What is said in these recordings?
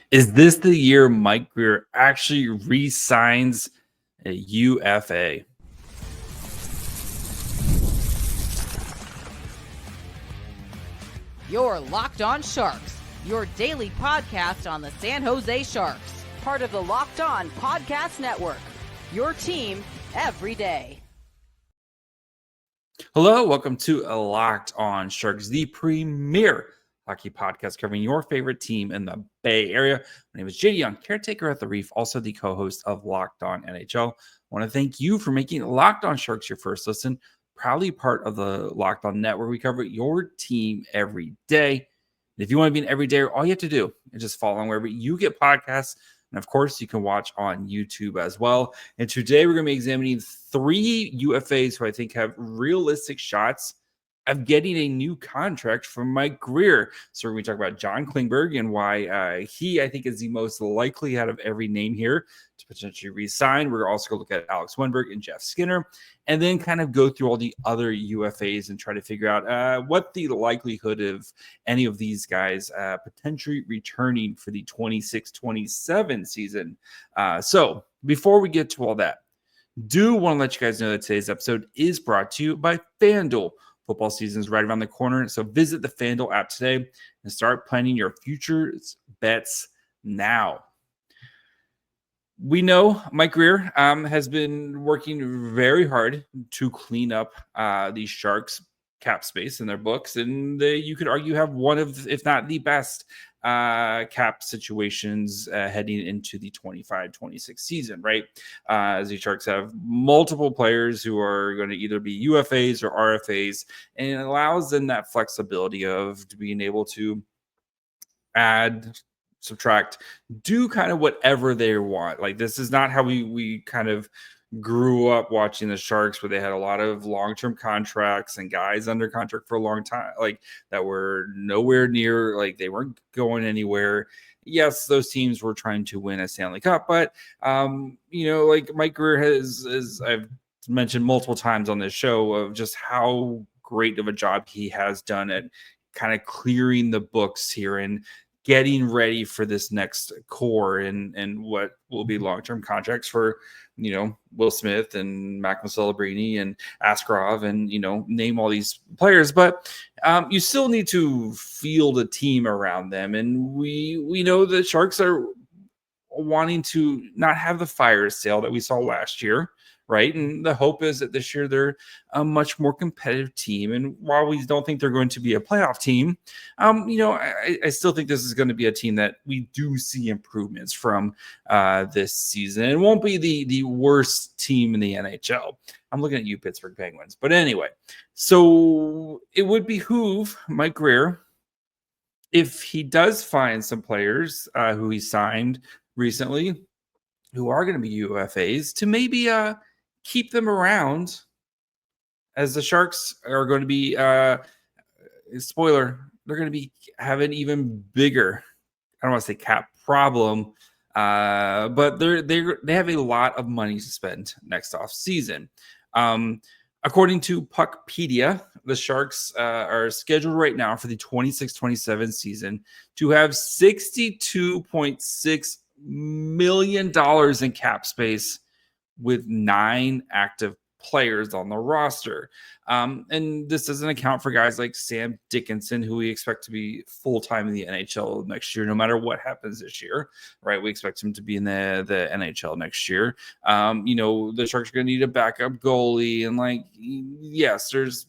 Is this the year Mike Greer actually re-signs a UFA? You're Locked On Sharks, your daily podcast on the San Jose Sharks, part of the Locked On Podcast Network, your team every day. Hello, welcome to Locked On Sharks, the premier hockey podcast covering your favorite team in the Bay Area. My name is JD Young, caretaker at the Reef, also the co-host of Locked On NHL. I want to thank you for making Locked On Sharks your first listen. Proudly part of the Locked On Network. We cover your team every day. And if you want to be an everydayer, all you have to do is just follow on wherever you get podcasts. And of course, you can watch on YouTube as well. And today we're going to be examining 3 UFAs who I think have realistic shots of getting a new contract from Mike Greer. So we're going to talk about John Klingberg and why he, I think, is the most likely out of every name here to potentially re-sign. We're also going to look at Alex Wennberg and Jeff Skinner, and then kind of go through all the other UFAs and try to figure out what the likelihood of any of these guys potentially returning for the 26-27 season. So before we get to all that, do want to let you guys know that today's episode is brought to you by FanDuel. Football season is right around the corner, so visit the FanDuel app today and start planning your futures bets now. We know Mike Greer has been working very hard to clean up the Sharks cap space in their books, and you could argue have one of, if not the best, cap situations heading into the 25-26 season, right? As the Sharks have multiple players who are going to either be UFAs or RFAs, and it allows them that flexibility of being able to add, subtract, do kind of whatever they want. Like, this is not how we kind of grew up watching the Sharks, where they had a lot of long-term contracts and guys under contract for a long time, like that were nowhere near, like they weren't going anywhere. Yes, those teams were trying to win a Stanley Cup, but like Mike Greer has I've mentioned multiple times on this show of just how great of a job he has done at kind of clearing the books here and getting ready for this next core and what will be long-term contracts for, Will Smith and Mac Celebrini and Askarov and, name all these players. But you still need to field a team around them. And we know the Sharks are wanting to not have the fire sale that we saw last year, right? And the hope is that this year they're a much more competitive team. And while we don't think they're going to be a playoff team, I still think this is going to be a team that we do see improvements from this season. It won't be the worst team in the NHL. I'm looking at you, Pittsburgh Penguins. But anyway, so it would behoove Mike Greer, if he does find some players who he signed recently who are going to be UFAs, to maybe keep them around, as the Sharks are going to be, spoiler, they're going to be have an even bigger, I don't want to say cap problem, but they have a lot of money to spend next off season. According to Puckpedia, the Sharks are scheduled right now for the 26-27 season to have $62.6 million in cap space with 9 active players on the roster. And this doesn't account for guys like Sam Dickinson, who we expect to be full-time in the NHL next year, no matter what happens this year, right? We expect him to be in the NHL next year. The Sharks are going to need a backup goalie. And yes, there's,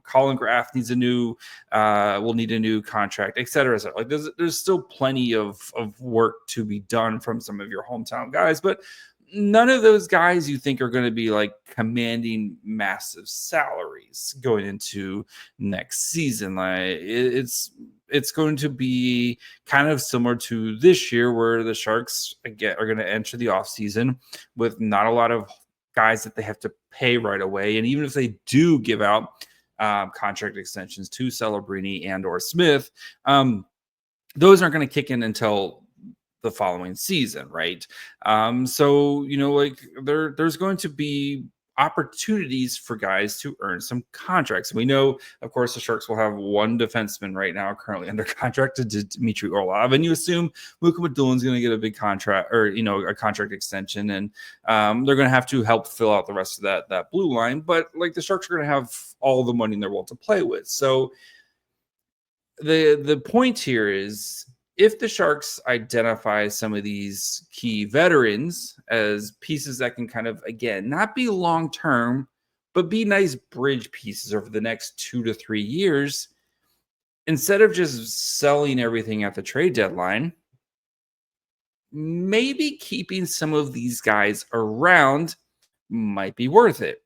Colin Graff needs will need a new contract, et cetera, et cetera. Like there's still plenty of work to be done from some of your hometown guys, but none of those guys you think are going to be like commanding massive salaries going into next season. Like it's going to be kind of similar to this year, where the Sharks again are going to enter the offseason with not a lot of guys that they have to pay right away. And even if they do give out contract extensions to Celebrini and or Smith, those aren't going to kick in until the following season, right? So there's going to be opportunities for guys to earn some contracts. We know, of course, the Sharks will have one defenseman right now currently under contract to Dmitry Orlov, and you assume Luka Madulin's going to get a big contract or, a contract extension, and they're going to have to help fill out the rest of that blue line. But like, the Sharks are going to have all the money in their world to play with. So the point here is, if the Sharks identify some of these key veterans as pieces that can kind of, again, not be long-term, but be nice bridge pieces over the next 2 to 3 years, instead of just selling everything at the trade deadline, maybe keeping some of these guys around might be worth it.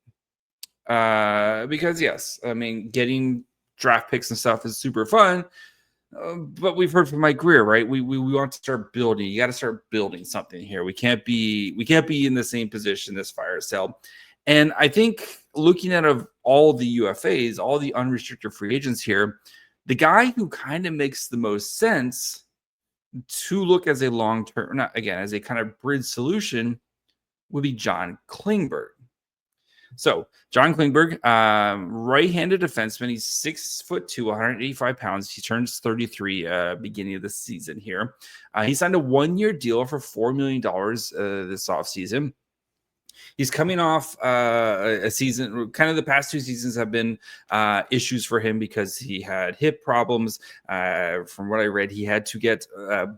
Because yes, I mean, getting draft picks and stuff is super fun. But we've heard from Mike Greer, right? We want to start building. You got to start building something here. We can't be in the same position this fire sale. And I think, looking at all the UFAs, all the unrestricted free agents here, the guy who kind of makes the most sense to look as a long-term, not again, as a kind of bridge solution, would be John Klingberg. So John Klingberg, right-handed defenseman. He's 6'2", 185 pounds. He turns 33 beginning of the season here. He signed a 1-year deal for $4 million this offseason. He's coming off a season, kind of the past 2 seasons have been issues for him because he had hip problems. From what I read, he had to get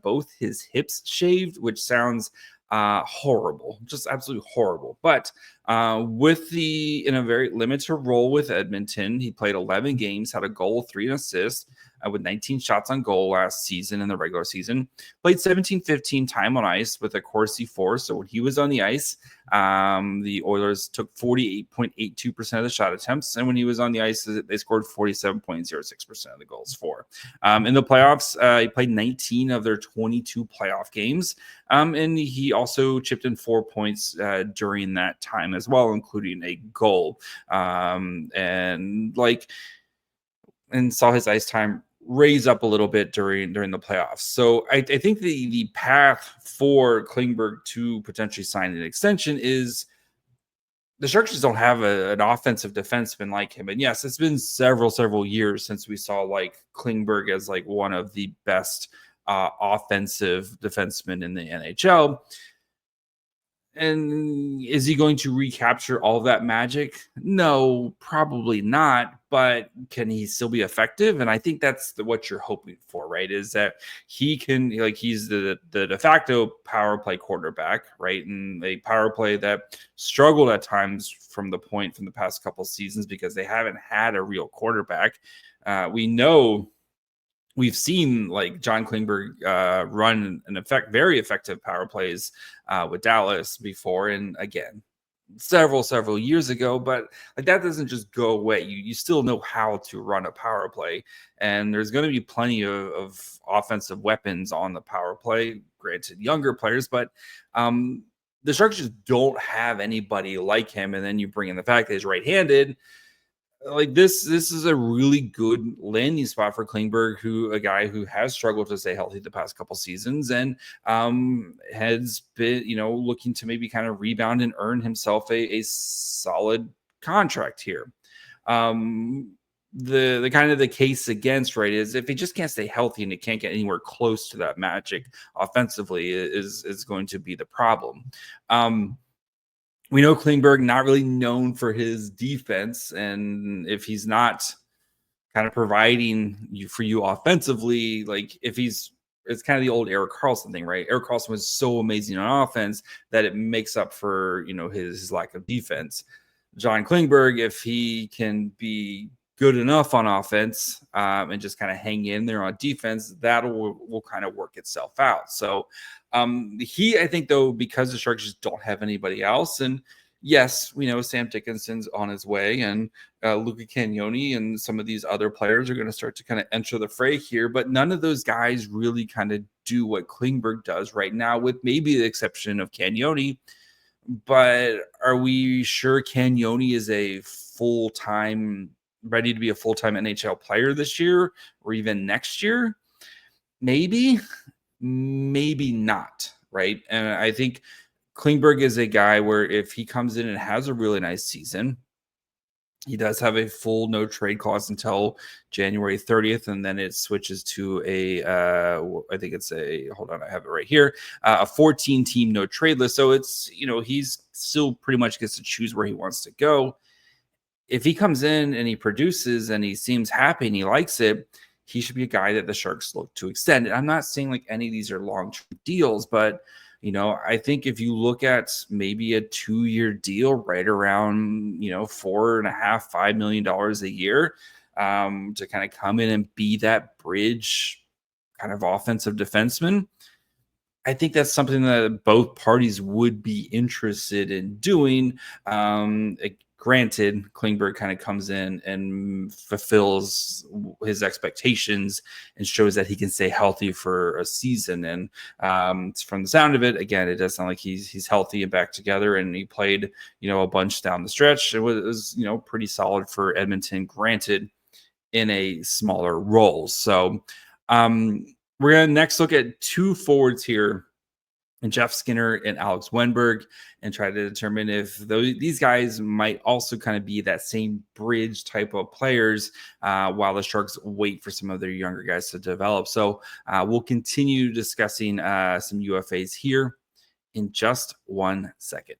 both his hips shaved, which sounds horrible, just absolutely horrible. But in a very limited role with Edmonton, he played 11 games, had a goal, 3 assists, with 19 shots on goal last season in the regular season. Played 17-15 time on ice with a Corsi 4. So when he was on the ice, the Oilers took 48.82% of the shot attempts, and when he was on the ice, they scored 47.06% of the goals for. In the playoffs, he played 19 of their 22 playoff games, and he also chipped in 4 points during that time as well, including a goal. And saw his ice time raise up a little bit during the playoffs. So I think the path for Klingberg to potentially sign an extension is, the Sharks just don't have an offensive defenseman like him. And yes, it's been several years since we saw Klingberg as one of the best offensive defensemen in the NHL. And is he going to recapture all of that magic? No, probably not. But can he still be effective? And I think that's what you're hoping for, right? Is that he can, he's the de facto power play quarterback, right? And a power play that struggled at times from the past couple seasons because they haven't had a real quarterback. We've seen John Klingberg run very effective power plays with Dallas before, and again, several years ago. But that doesn't just go away. You still know how to run a power play, and there's going to be plenty of offensive weapons on the power play. Granted, younger players, but the Sharks just don't have anybody like him. And then you bring in the fact that he's right-handed. This is a really good landing spot for Klingberg, a guy who has struggled to stay healthy the past couple seasons, and has been, looking to maybe kind of rebound and earn himself a solid contract here. The kind of the case against, right, is if he just can't stay healthy and he can't get anywhere close to that magic offensively, is going to be the problem. We know Klingberg not really known for his defense, and if he's not kind of providing for you offensively, it's kind of the old Erik Karlsson thing, right? Erik Karlsson was so amazing on offense that it makes up for his lack of defense. John Klingberg, if he can be good enough on offense and just kind of hang in there on defense, that will kind of work itself out. So I think, though, because the Sharks just don't have anybody else, and yes, we know Sam Dickinson's on his way, and Luca Cagnoni and some of these other players are going to start to kind of enter the fray here, but none of those guys really kind of do what Klingberg does right now, with maybe the exception of Cagnoni. But are we sure Cagnoni is ready to be a full-time NHL player this year or even next year? Maybe not, right? And I think Klingberg is a guy where if he comes in and has a really nice season, he does have a full no trade clause until January 30th, and then it switches to I think it's hold on, I have it right here, a 14-team no trade list. So it's, he's still pretty much gets to choose where he wants to go. If he comes in and he produces and he seems happy and he likes it, he should be a guy that the Sharks look to extend. And I'm not saying like any of these are long-term deals, but I think if you look at maybe a 2-year deal right around, $4.5 million a year, to kind of come in and be that bridge kind of offensive defenseman, I think that's something that both parties would be interested in doing. Granted, Klingberg kind of comes in and fulfills his expectations and shows that he can stay healthy for a season. And from the sound of it, again, it does sound like he's healthy and back together. And he played, a bunch down the stretch. It was pretty solid for Edmonton. Granted, in a smaller role. So we're going to next look at two forwards here, and Jeff Skinner and Alex Wennberg, and try to determine if these guys might also kind of be that same bridge type of players while the Sharks wait for some of their younger guys to develop. So we'll continue discussing some UFAs here in just 1 second.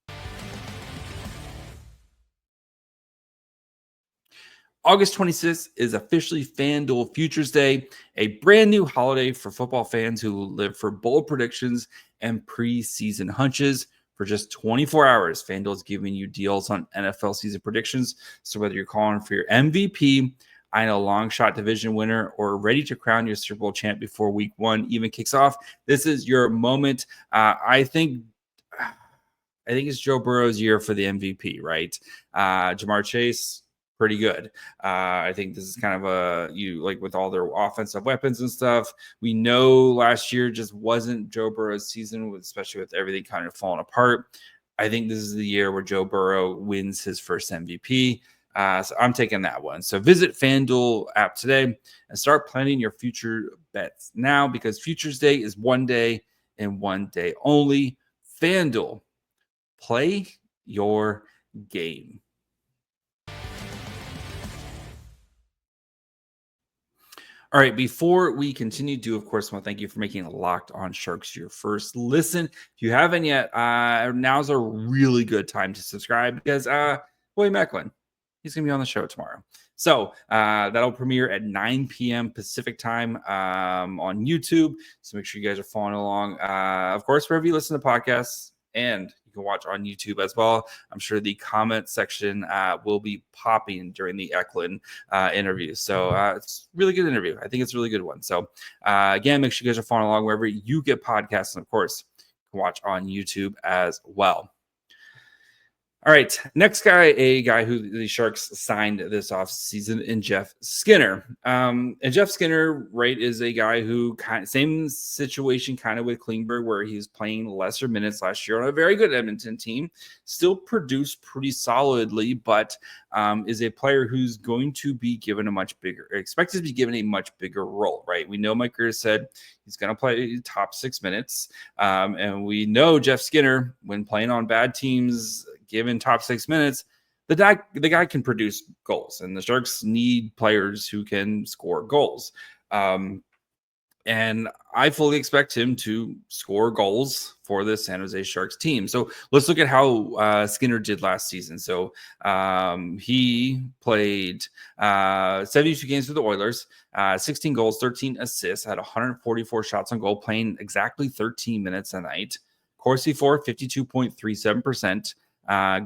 August 26th is officially FanDuel Futures Day, a brand new holiday for football fans who live for bold predictions and preseason hunches. For just 24 hours, FanDuel is giving you deals on NFL season predictions. So whether you're calling for your MVP, eyeing a long shot division winner, or ready to crown your Super Bowl champ before week 1 even kicks off, this is your moment. I think it's Joe Burrow's year for the MVP, right? Jamar Chase, pretty good. I think this is kind of with all their offensive weapons and stuff. We know last year just wasn't Joe Burrow's season, especially with everything kind of falling apart. I think this is the year where Joe Burrow wins his first MVP. So I'm taking that one. So visit FanDuel app today and start planning your future bets now, because Futures Day is 1 day and 1 day only. FanDuel, play your game. All right, before we continue, of course, want to thank you for making Locked On Sharks your first listen. If you haven't yet, now's a really good time to subscribe, because William Eklund, he's going to be on the show tomorrow. So that'll premiere at 9 p.m. Pacific time on YouTube. So make sure you guys are following along. Of course, wherever you listen to podcasts, and you can watch on YouTube as well. I'm sure the comment section will be popping during the Eklund interview. So it's a really good interview. I think it's a really good one. So again, make sure you guys are following along wherever you get podcasts. And of course, you can watch on YouTube as well. All right, next guy, a guy who the Sharks signed this offseason, in Jeff Skinner. And Jeff Skinner, right, is a guy who same situation kind of with Klingberg, where he's playing lesser minutes last year on a very good Edmonton team, still produced pretty solidly, but is a player who's going to be expected to be given a much bigger role, right? We know Mike Grier said he's going to play top 6 minutes, and we know Jeff Skinner, when playing on bad teams, given top 6 minutes, the guy can produce goals, and the Sharks need players who can score goals. And I fully expect him to score goals for the San Jose Sharks team. So let's look at how Skinner did last season. So he played 72 games for the Oilers, 16 goals, 13 assists, had 144 shots on goal, playing exactly 13 minutes a night. Corsi for 52.37%.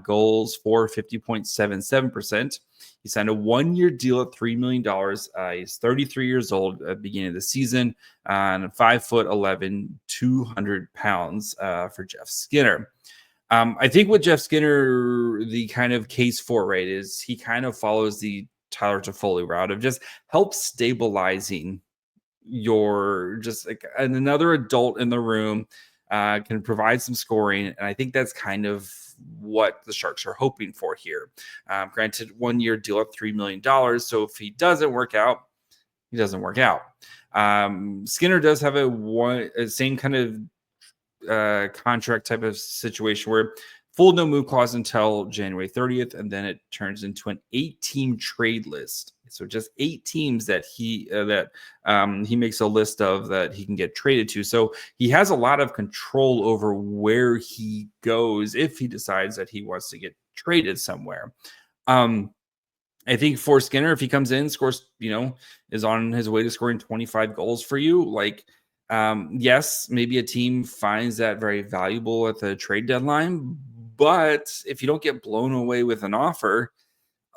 Goals for 50.77%. He signed a 1-year deal at $3 million. He's 33 years old at the beginning of the season, and 5'11", 200 pounds for Jeff Skinner. I think with Jeff Skinner, the kind of case for, right, is he kind of follows the Tyler Toffoli route of just help stabilizing another adult in the room, can provide some scoring. And I think that's kind of what the Sharks are hoping for here. Granted, 1-year deal at $3 million. So if he doesn't work out, he doesn't work out. Skinner does have a same kind of contract type of situation where full no move clause until January 30th, and then it turns into an 8-team trade list. So just 8 teams that he makes a list of that he can get traded to. So he has a lot of control over where he goes if he decides that he wants to get traded somewhere. I think for Skinner, if he comes in, scores, is on his way to scoring 25 goals for you, yes, maybe a team finds that very valuable at the trade deadline. But if you don't get blown away with an offer,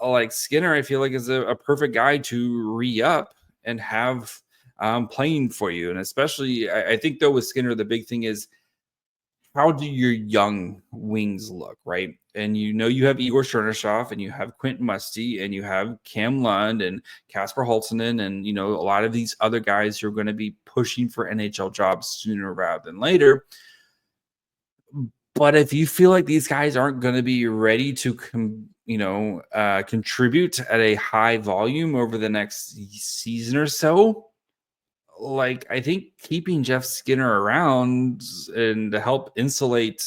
like Skinner, I feel like is a perfect guy to re-up and have playing for you. And especially, I think, though, with Skinner, the big thing is, how do your young wings look, right? And you have Igor Chernyshov, and you have Quentin Musty, and you have Cam Lund and Kasper Holtonen, and a lot of these other guys who are going to be pushing for NHL jobs sooner rather than later. But if you feel like these guys aren't going to be ready to contribute at a high volume over the next season or so, I think keeping Jeff Skinner around and to help insulate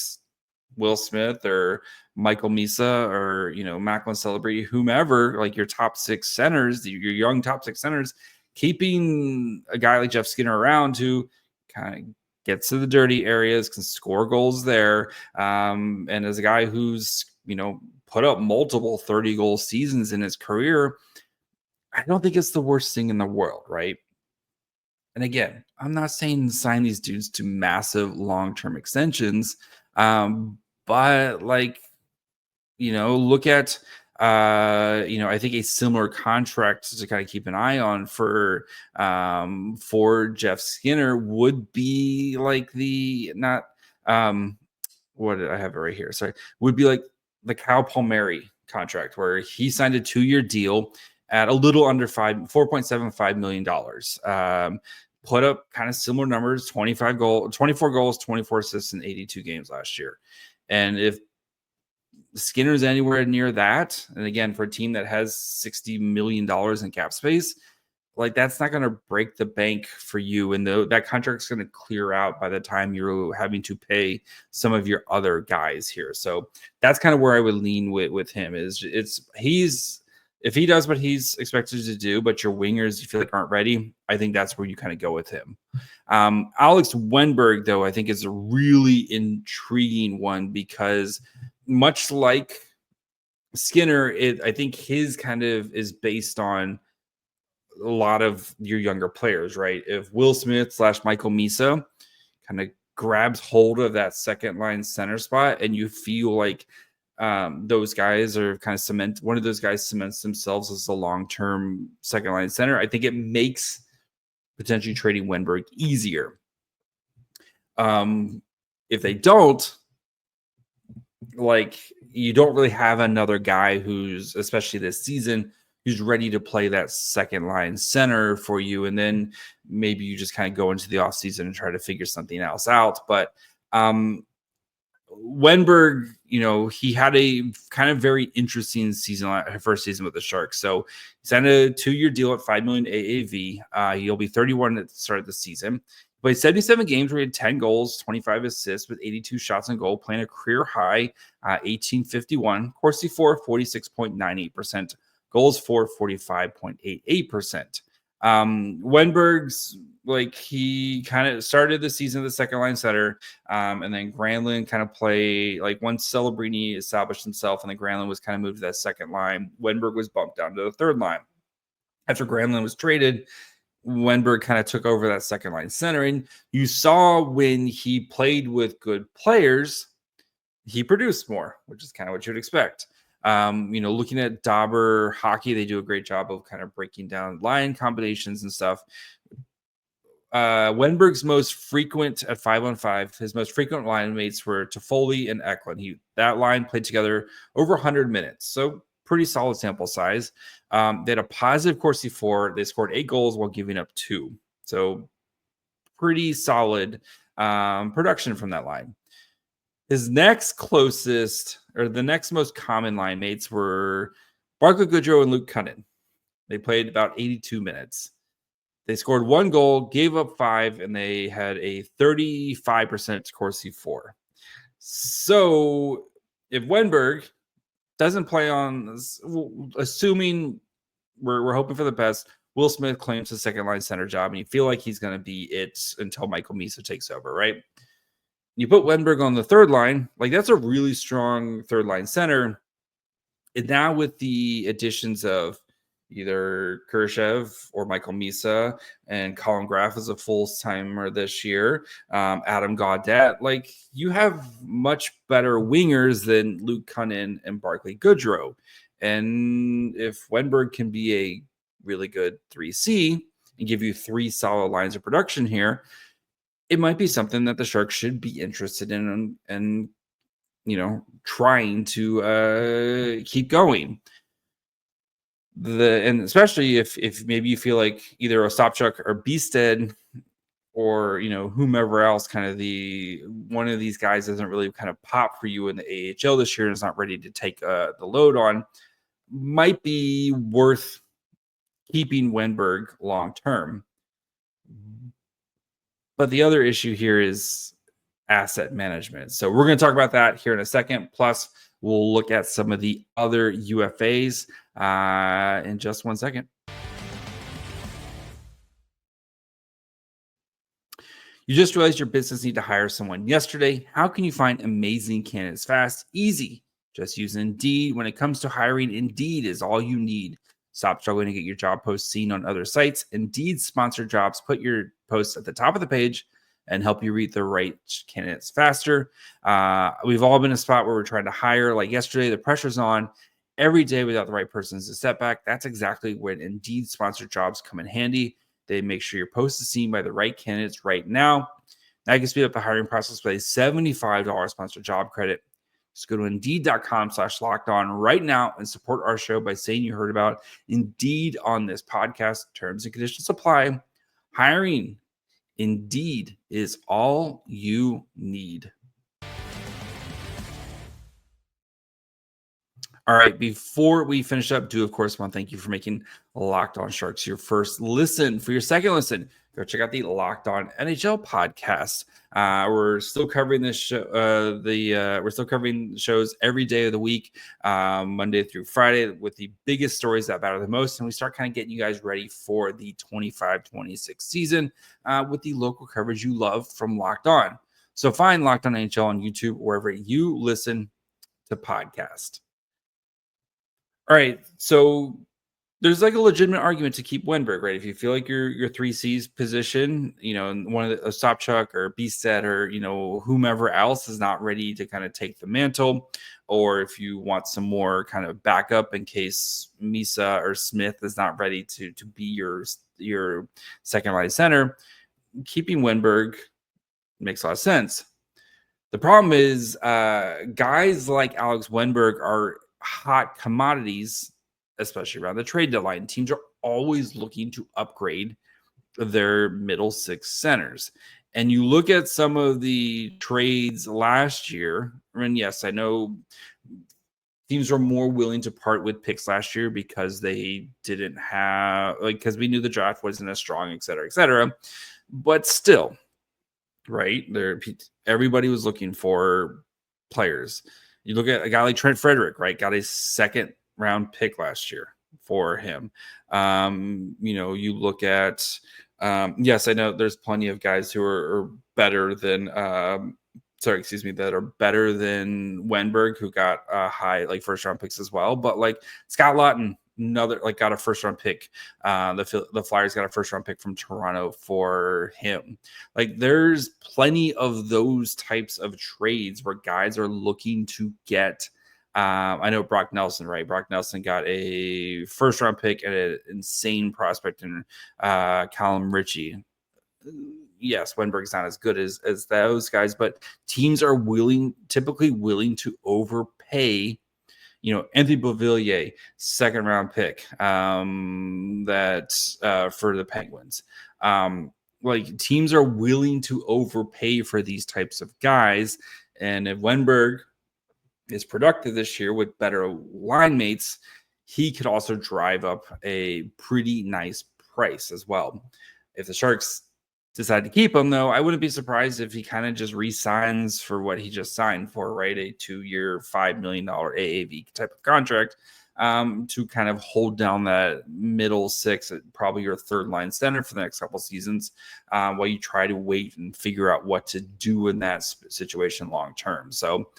Will Smith or Michael Misa or Macklin Celebrity, whomever, your top 6 centers, your young top 6 centers, keeping a guy like Jeff Skinner around who kind of gets to the dirty areas, can score goals there, and as a guy who's put up multiple 30-goal seasons in his career, I don't think it's the worst thing in the world, right? And again, I'm not saying sign these dudes to massive long-term extensions, but look at I think a similar contract to kind of keep an eye on for Jeff Skinner would be what did I have it right here? Sorry, would be like the Kyle Palmieri contract, where he signed a 2-year deal at a little under $4.75 million. Put up kind of similar numbers: 24 goals, 24 assists in 82 games last year. And if Skinner's anywhere near that, and again, for a team that has $60 million in cap space, that's not going to break the bank for you. And that contract's going to clear out by the time you're having to pay some of your other guys here. So that's kind of where I would lean with him. If he does what he's expected to do, but your wingers you feel like aren't ready, I think that's where you kind of go with him. Alex Wennberg, though, I think is a really intriguing one, because much like Skinner, I think his kind of is based on a lot of your younger players, right? If Will Smith / Michael Misa kind of grabs hold of that second line center spot, and you feel like those guys are kind of one of those guys cements themselves as a long-term second line center, I think it makes potentially trading Wennberg easier. If they don't, you don't really have another guy who's, especially this season, who's ready to play that second line center for you. And then maybe you just kind of go into the offseason and try to figure something else out. But Wennberg, he had a kind of very interesting first season with the Sharks. So he signed a 2-year deal at $5 million AAV. He'll be 31 at the start of the season. Played 77 games where he had 10 goals, 25 assists with 82 shots on goal, playing a career high 1851. Corsi for 46.98%. Goals for 45.88%. Wennberg's he kind of started the season as the second line center, and then Granlund kind of played once Celebrini established himself, and then Granlund was kind of moved to that second line. Wennberg was bumped down to the third line. After Granlund was traded, Wennberg kind of took over that second line center, and you saw when he played with good players, he produced more, which is kind of what you'd expect. Looking at Dauber Hockey, they do a great job of kind of breaking down line combinations and stuff. Wennberg's most frequent at 5-on-5, his most frequent line mates were Toffoli and Eklund. That line played together over 100 minutes, so pretty solid sample size. They had a positive Corsi for. They scored 8 goals while giving up 2, so pretty solid production from that line. His next closest, or the next most common line mates, were Barclay Goodrow and Luke Cunnin. They played about 82 minutes. They scored 1 goal, gave up 5, and they had a 35% Corsi 4. So if Wennberg doesn't play on, assuming we're hoping for the best, Will Smith claims the second line center job, and you feel like he's going to be it until Michael Misa takes over, right? You put Wennberg on the third line, like that's a really strong third line center. And now with the additions of either Khrushchev or Michael Misa and Colin Graff as a full-timer this year, Adam Gaudette, like you have much better wingers than Luke Cunnin and Barclay Goodrow. And if Wennberg can be a really good 3C and give you 3 solid lines of production here, it might be something that the Sharks should be interested in and trying to keep going. And especially if maybe you feel like either Ostapchuk or Beasted or whomever else, kind of one of these guys doesn't really kind of pop for you in the AHL this year and is not ready to take the load on, might be worth keeping Wennberg long term. But the other issue here is asset management. So we're going to talk about that here in a second. Plus, we'll look at some of the other UFAs in just 1 second. You just realized your business need to hire someone yesterday. How can you find amazing candidates fast? Easy. Just use Indeed. When it comes to hiring, Indeed is all you need. Stop struggling to get your job posts seen on other sites. Indeed sponsored jobs put your posts at the top of the page and help you reach the right candidates faster. We've all been in a spot where we're trying to hire. Like yesterday, the pressure's on. Every day without the right person is a setback. That's exactly when Indeed sponsored jobs come in handy. They make sure your post is seen by the right candidates right now. Now you can speed up the hiring process with a $75 sponsored job credit. Just go to Indeed.com/lockedon right now and support our show by saying you heard about Indeed on this podcast. Terms and conditions apply. Hiring Indeed is all you need. All right, before we finish up, do of course want to thank you for making Locked On Sharks your first listen. For your second listen, go check out the Locked On NHL podcast. We're still covering this show. We're still covering shows every day of the week, Monday through Friday, with the biggest stories that matter the most. And we start kind of getting you guys ready for the 25-26 season with the local coverage you love from Locked On. So find Locked On NHL on YouTube, wherever you listen to podcasts. All right, so there's like a legitimate argument to keep Wennberg, right? If you feel like your 3C's position, one of the Ostapchuk or Beasted or, whomever else is not ready to kind of take the mantle, or if you want some more kind of backup in case Misa or Smith is not ready to be your second line center, keeping Wennberg makes a lot of sense. The problem is guys like Alex Wennberg are hot commodities, especially around the trade deadline. Teams are always looking to upgrade their middle six centers. And you look at some of the trades last year, and yes, I know teams were more willing to part with picks last year because they didn't have, because we knew the draft wasn't as strong, et cetera, et cetera. But still, right, everybody was looking for players. You look at a guy like Trent Frederick, right? Got a second round pick last year for him. You look at, yes, I know there's plenty of guys who are better than, that are better than Wennberg, who got high, first round picks as well. But Scott Laughton, got a first round pick. The Flyers got a first round pick from Toronto for him. There's plenty of those types of trades where guys are looking to get. I know Brock Nelson, right? Brock Nelson got a first round pick and an insane prospect in Callum Ritchie. Yes, Wennberg's not as good as those guys, but teams are typically willing to overpay. Anthony Beauvillier, second round pick, for the Penguins. Teams are willing to overpay for these types of guys. And if Wennberg is productive this year with better line mates, he could also drive up a pretty nice price as well. If the Sharks decide to keep him, though, I wouldn't be surprised if he kind of just re-signs for what he just signed for, right? A 2-year, $5 million AAV type of contract, to kind of hold down that middle six, probably your third line center for the next couple seasons, while you try to wait and figure out what to do in that situation long term. So,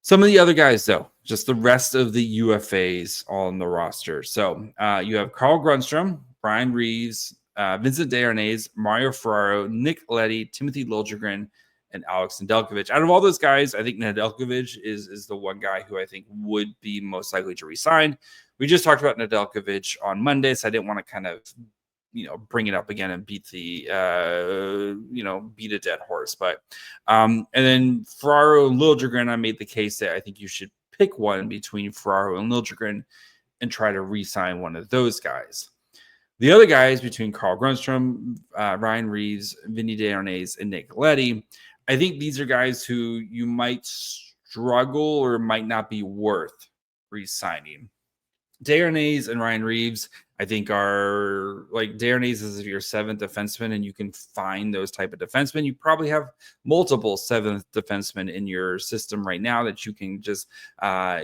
some of the other guys, though, just the rest of the UFAs on the roster. So you have Carl Grundstrom, Brian Reeves, Vincent Desharnais, Mario Ferraro, Nick Leddy, Timothy Liljegren, and Alex Nedeljkovic. Out of all those guys, I think Nedeljkovic is the one guy who I think would be most likely to resign. We just talked about Nedeljkovic on Monday, so I didn't want to kind of bring it up again and beat the beat a dead horse. But and then Ferraro and Liljegren, I made the case that I think you should pick one between Ferraro and Liljegren and try to re-sign one of those guys. The other guys between Carl Grundstrom, Ryan Reeves, Vinny Desharnais, and Nick Leddy, I think these are guys who you might struggle or might not be worth re-signing. Desharnais and Ryan Reeves, I think, are like Desharnais is your seventh defenseman, and you can find those type of defensemen. You probably have multiple seventh defensemen in your system right now that you can just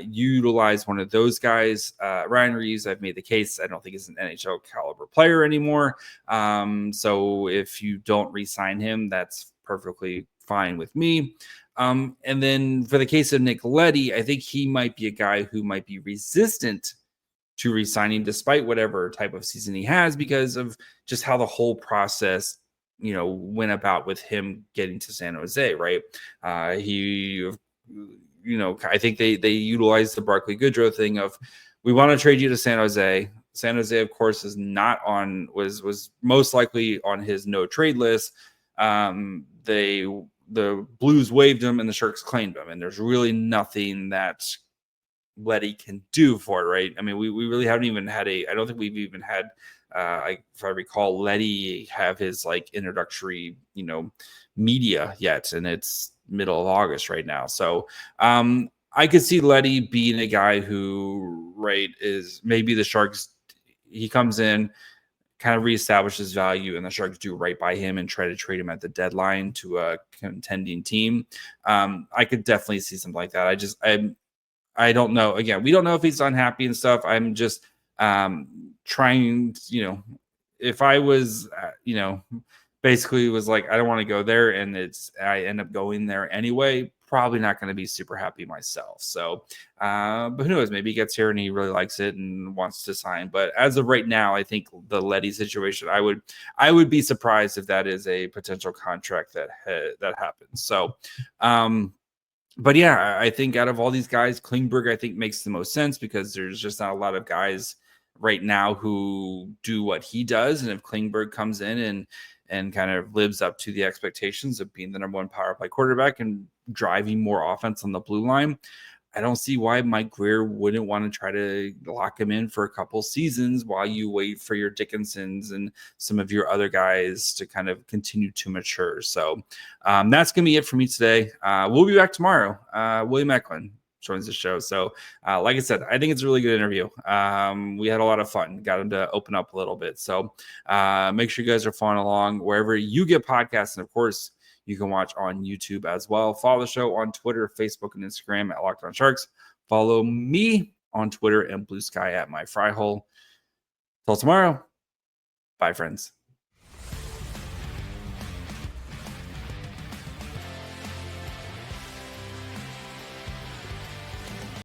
utilize one of those guys. Ryan Reeves, I've made the case, I don't think is an NHL caliber player anymore. So if you don't re-sign him, that's perfectly fine with me. And then for the case of Nick Leddy, I think he might be a guy who might be resistant to re-signing despite whatever type of season he has, because of just how the whole process, went about with him getting to San Jose, right? I think they utilized the Barclay Goodrow thing of, we want to trade you to San Jose. San Jose, of course, is not was most likely on his no trade list. The Blues waived him and the Sharks claimed him, and there's really nothing that Leddy can do for it, right? I mean, we really haven't even had I don't think we've even had, if I recall, Leddy have his introductory, media yet, and it's middle of August right now. So I could see Leddy being a guy who, right, is maybe the Sharks, he comes in, kind of reestablishes value, and the Sharks do right by him and try to trade him at the deadline to a contending team. I could definitely see something like that. I don't know. Again, we don't know if he's unhappy and stuff. I'm just trying, if I was, basically was like, I don't want to go there, and I end up going there anyway, probably not going to be super happy myself. So, but who knows? Maybe he gets here and he really likes it and wants to sign. But as of right now, I think the Leddy situation, I would be surprised if that is a potential contract that happens. So, but yeah, I think out of all these guys, Klingberg, I think, makes the most sense, because there's just not a lot of guys right now who do what he does. And if Klingberg comes in and kind of lives up to the expectations of being the number one power play quarterback and driving more offense on the blue line, I don't see why Mike Grier wouldn't want to try to lock him in for a couple seasons while you wait for your Dickinsons and some of your other guys to kind of continue to mature. So that's going to be it for me today. We'll be back tomorrow. William Eklund joins the show. So like I said, I think it's a really good interview. We had a lot of fun, got him to open up a little bit. So make sure you guys are following along wherever you get podcasts. And of course, you can watch on YouTube as well. Follow the show on Twitter, Facebook, and Instagram at Locked On Sharks. Follow me on Twitter and Blue Sky at My Fry Hole. Till tomorrow. Bye, friends.